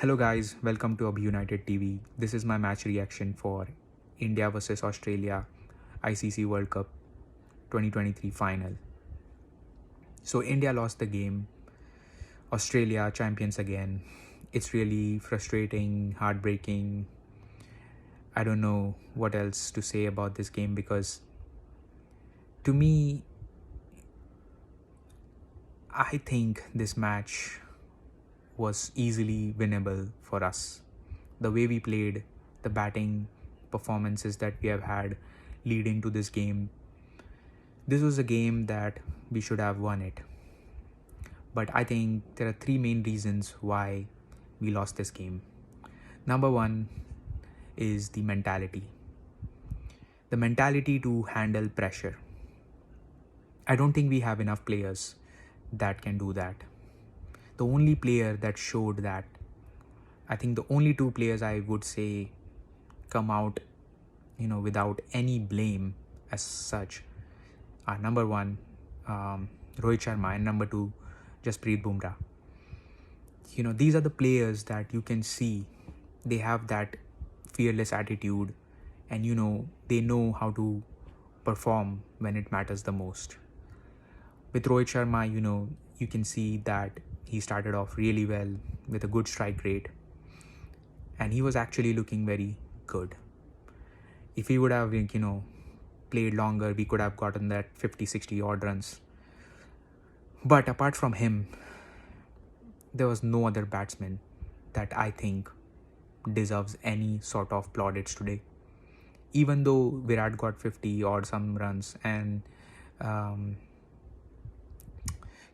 Hello guys, welcome to Abhi United TV. This is my match reaction for India versus Australia ICC World Cup 2023 final. So India lost the game. Australia champions again. It's really frustrating, heartbreaking. I don't know what else to say about this game because to me I think this match was easily winnable for us. The way we played, the batting performances that we have had leading to this game, this was a game that we should have won it. But I think there are three main reasons why we lost this game. Number one is the mentality. The mentality to handle pressure. I don't think we have enough players that can do that. The only player that showed that, I think the only two players I would say come out, without any blame as such are number one, Rohit Sharma, and number two, Jasprit Bumrah. These are the players that you can see they have that fearless attitude and they know how to perform when it matters the most. With Rohit Sharma, you can see that he started off really well with a good strike rate and he was actually looking very good. If he would have played longer, we could have gotten that 50-60 odd runs. But apart from him, there was no other batsman that I think deserves any sort of plaudits today. Even though Virat got 50 odd some runs and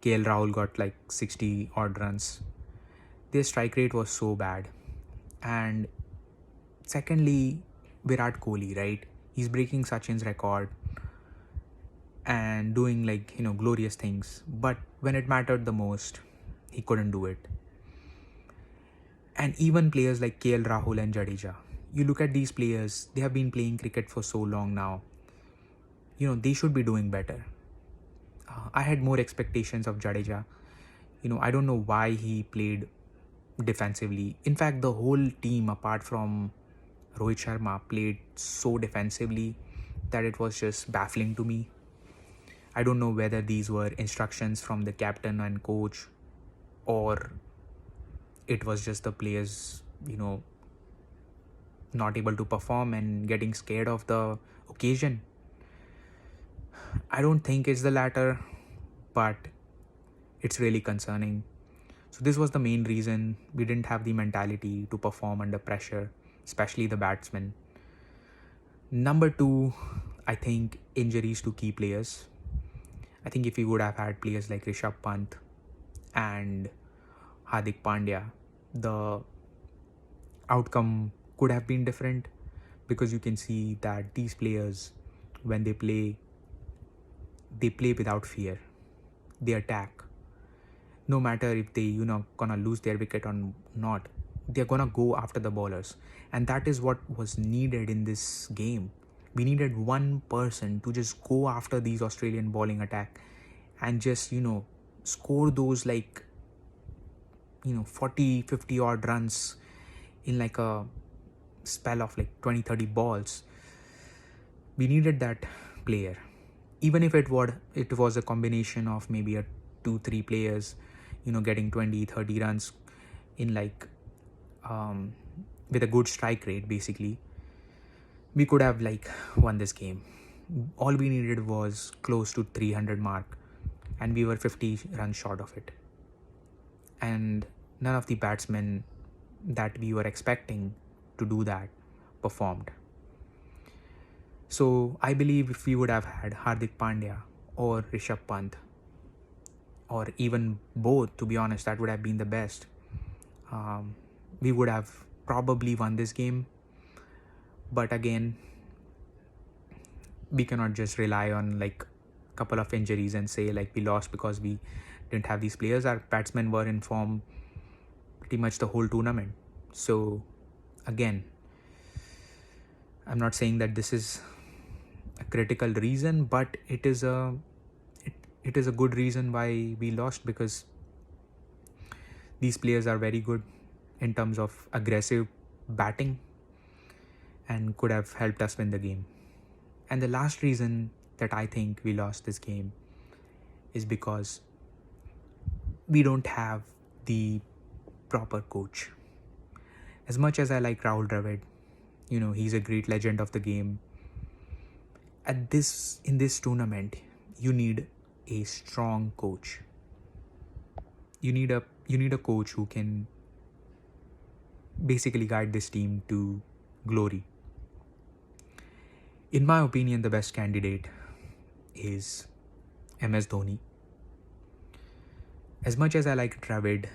KL Rahul got like 60 odd runs, their strike rate was so bad. And secondly, Virat Kohli, right? He's breaking Sachin's record and doing glorious things. But when it mattered the most, he couldn't do it. And even players like KL Rahul and Jadeja, you look at these players, they have been playing cricket for so long now. They should be doing better. I had more expectations of Jadeja. I don't know why he played defensively. In fact, the whole team, apart from Rohit Sharma, played so defensively that it was just baffling to me. I don't know whether these were instructions from the captain and coach or it was just the players, not able to perform and getting scared of the occasion. I don't think it's the latter, but it's really concerning. So this was the main reason we didn't have the mentality to perform under pressure, especially the batsmen. Number two, I think injuries to key players. I think if we would have had players like Rishabh Pant and Hardik Pandya, the outcome could have been different because you can see that these players, when they play without fear. They attack. No matter if they, gonna lose their wicket or not, they're gonna go after the bowlers. And that is what was needed in this game. We needed one person to just go after these Australian bowling attack and just, score those 40, 50 odd runs in like a spell of 20-30 balls. We needed that player. Even if it was a combination of maybe a 2-3 players, getting 20-30 runs in with a good strike rate, basically, we could have won this game. All we needed was close to 300 mark and we were 50 runs short of it. And none of the batsmen that we were expecting to do that performed. So I believe if we would have had Hardik Pandya or Rishabh Pant, or even both, to be honest, that would have been the best. We would have probably won this game. But again, we cannot just rely on a couple of injuries and say we lost because we didn't have these players. Our batsmen were in form pretty much the whole tournament. So again, I'm not saying that this is a critical reason, but it is a good reason why we lost, because these players are very good in terms of aggressive batting and could have helped us win the game. And the last reason that I think we lost this game is because we don't have the proper coach. As much as I like Rahul Dravid, he's a great legend of the game. In this tournament, you need a strong coach. You need a coach who can basically guide this team to glory. In my opinion, the best candidate is MS Dhoni. As much as I like Dravid,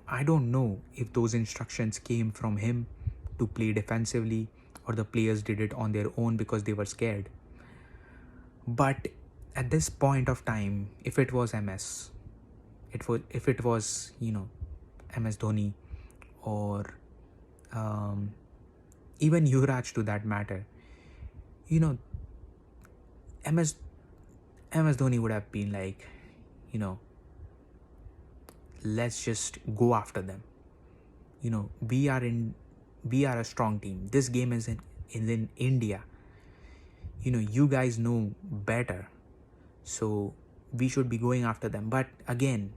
I don't know if those instructions came from him to play defensively or the players did it on their own because they were scared. But at this point of time, if it was MS Dhoni or even Yuvraj to that matter, MS Dhoni would have been like, let's just go after them. We are a strong team. This game is in India. You guys know better, so we should be going after them. But again,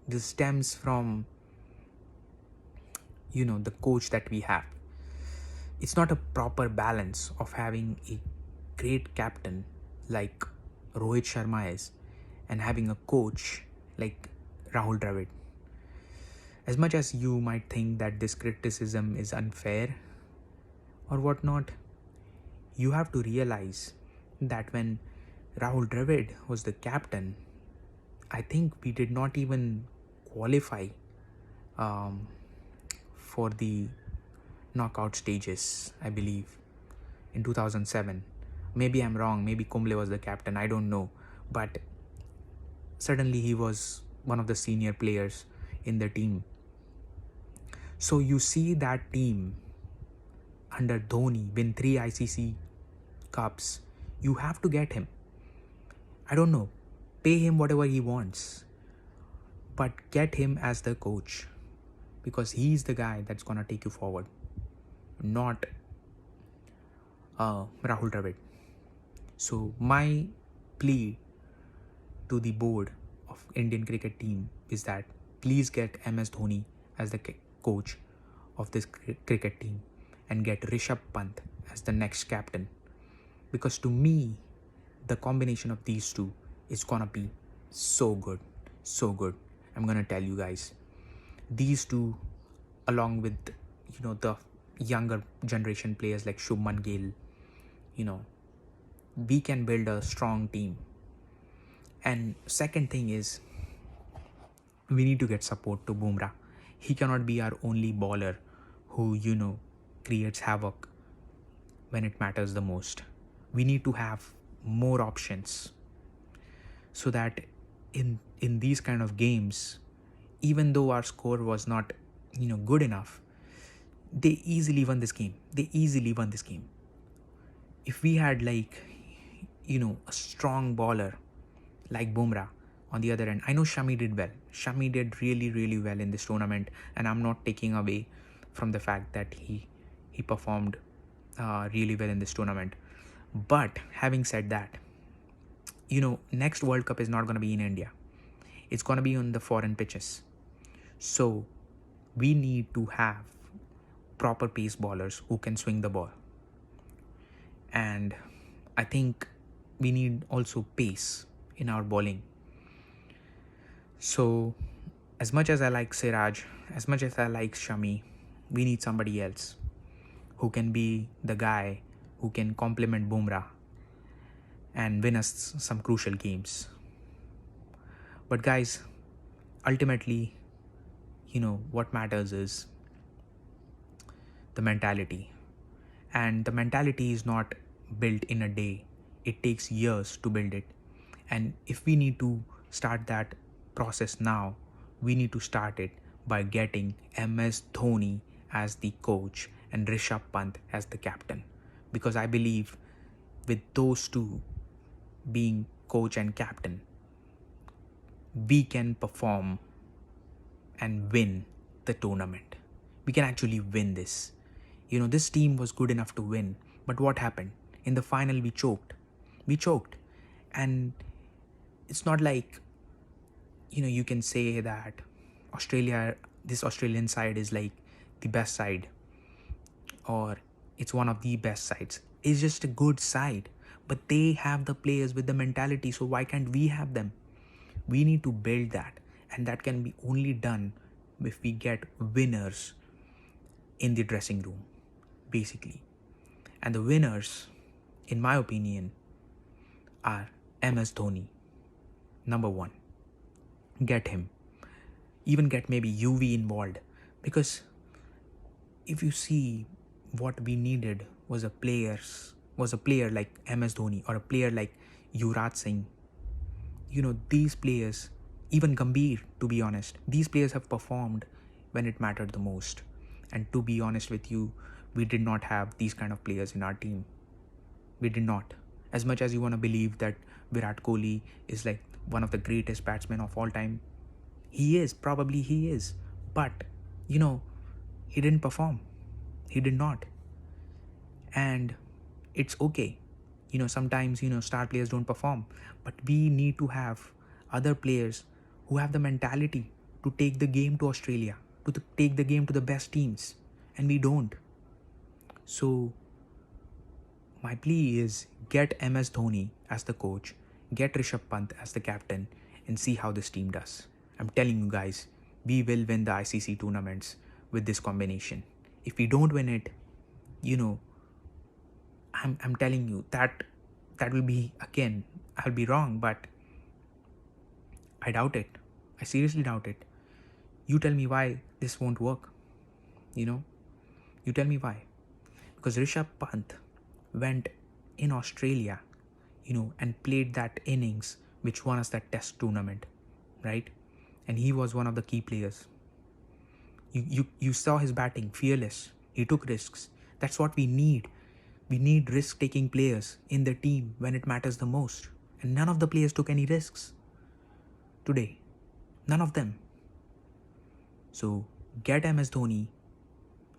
this stems from the coach that we have. It's not a proper balance of having a great captain like Rohit Sharma is and having a coach like Rahul Dravid. As much as you might think that this criticism is unfair or whatnot, you have to realize that when Rahul Dravid was the captain, I think we did not even qualify for the knockout stages, I believe, in 2007. Maybe I'm wrong, maybe Kumble was the captain, I don't know. But certainly he was one of the senior players in the team. So you see that team under Dhoni win 3 ICC Cups. You have to get him. I don't know, pay him whatever he wants, but get him as the coach, because he's the guy that's gonna take you forward, not Rahul Dravid. So my plea to the board of Indian cricket team is that please get MS Dhoni as the coach of this cricket team and get Rishabh Pant as the next captain, because to me the combination of these two is gonna be so good. I'm gonna tell you guys, these two along with the younger generation players like Shubman Gill, we can build a strong team. And second thing is, we need to get support to Bumrah. He cannot be our only bowler who creates havoc when it matters the most. We need to have more options so that in these kind of games, even though our score was not good enough, they easily won this game. If we had a strong bowler like Bumrah on the other end, I know Shami did well. Shami did really, really well in this tournament, and I'm not taking away from the fact that he performed really well in this tournament. But having said that, next World Cup is not going to be in India. It's going to be on the foreign pitches. So we need to have proper pace bowlers who can swing the ball. And I think we need also pace in our bowling. So as much as I like Siraj, as much as I like Shami, we need somebody else who can be the guy who can complement Bumrah and win us some crucial games. But guys, ultimately, what matters is the mentality. And the mentality is not built in a day. It takes years to build it. And if we need to start that process now, we need to start it by getting MS Dhoni as the coach and Rishabh Pant as the captain. Because I believe with those two being coach and captain, we can perform and win the tournament. We can actually win this. This team was good enough to win. But what happened? In the final, we choked. We choked. And it's not like, you can say that this Australian side is like the best side, or it's one of the best sides. It's just a good side. But they have the players with the mentality, so why can't we have them? We need to build that. And that can be only done if we get winners in the dressing room, basically. And the winners, in my opinion, are MS Dhoni, number one. Get him. Even get maybe UV involved. Because if you see, what we needed was a player like MS Dhoni or a player like Yuvraj Singh. These players, even Gambhir, to be honest, these players have performed when it mattered the most. And to be honest with you, we did not have these kind of players in our team. We did not. As much as you want to believe that Virat Kohli is like one of the greatest batsmen of all time, he is. Probably he is. But, he didn't perform. He did not. And it's okay. Sometimes, star players don't perform. But we need to have other players who have the mentality to take the game to Australia, to take the game to the best teams. And we don't. So, my plea is get MS Dhoni as the coach, get Rishabh Pant as the captain, and see how this team does. I'm telling you guys, we will win the ICC tournaments with this combination. If we don't win it, I'm telling you that will be, again, I'll be wrong, but I doubt it. I seriously doubt it. You tell me why this won't work. You tell me why. Because Rishabh Pant went in Australia, and played that innings which won us that test tournament, right? And he was one of the key players. You saw his batting, fearless. He took risks. That's what we need. We need risk-taking players in the team when it matters the most. And none of the players took any risks today. None of them. So get MS Dhoni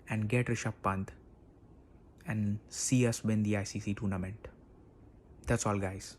and get Rishabh Pant and see us win the ICC tournament. That's all, guys.